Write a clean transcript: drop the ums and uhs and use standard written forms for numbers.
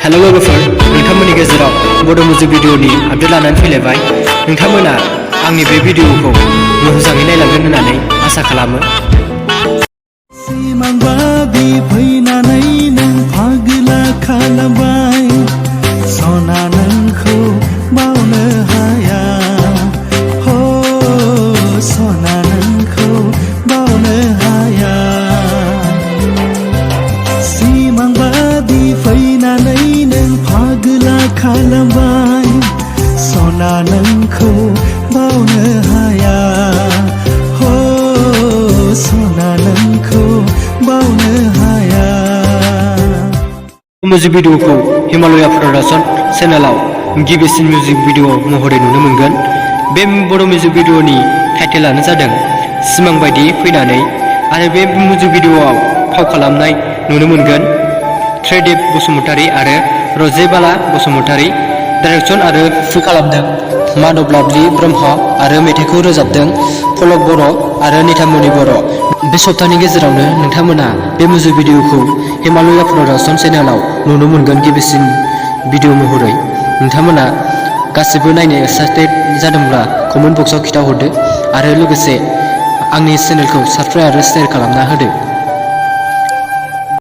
Hello लोगोफोर, नोंथांमोननि गेजेराव बड' मिउजिक भिडिअ'नि आपडेट लानानै फैलायबाय। नोंथांमोना आंनि बे भिडिअ'खौ मोजाङै नायलांगोन होननानै आसा खालामो। सिमां बादि फैनानै नों फागला खालामबाय, सना नोंखौ बावनो हाया, हो सना नोंखौ बावनो हाया। सिमां बादि फैनानै नों फागला खालामबाय, सना नोंखौ बावनो हाया, हो सना नोंखौ बावनो हाया। मिउजिक भिडिअ'खौ हिमालया प्रडाक्शन चेनेलाव गिबिसिन मिउजिक भिडिअ' महरै नुनो मोनगोन। बे बर' मिउजिक भिडिअ'नि टाइटेलानो जादों सिमां बायदि फैनानै, आरो बे मिउजिक भिडिअ'आव फाव खालामनाय नुनो मोनगोन त्रिदेब बसुमतारी आरो रजेबाला बसुमतारी। डाइरेक्सन आरो फिल्म खालामदों माधव लाभलि ब्रह्म आरो मेथाइखौ रोजाबदों पलक बर' आरो नितामनि बर'। बे सप्तानि गेजेरावनो नोंथांमोना बे मिउजिक भिडिअ'खौ हिमालया प्रडाक्शन चेनेलाव नुनो मोनगोन गिबिसिन भिडिअ' महरै। नोंथांमोना गासिबो नायनो एक्साइटेड जादोंब्ला कमेन्ट बक्सआव खिन्थाहरदो, आरो लोगोसे आंनि चेनेलखौ साबस्क्राइब आरो शेयार खालामना होदो।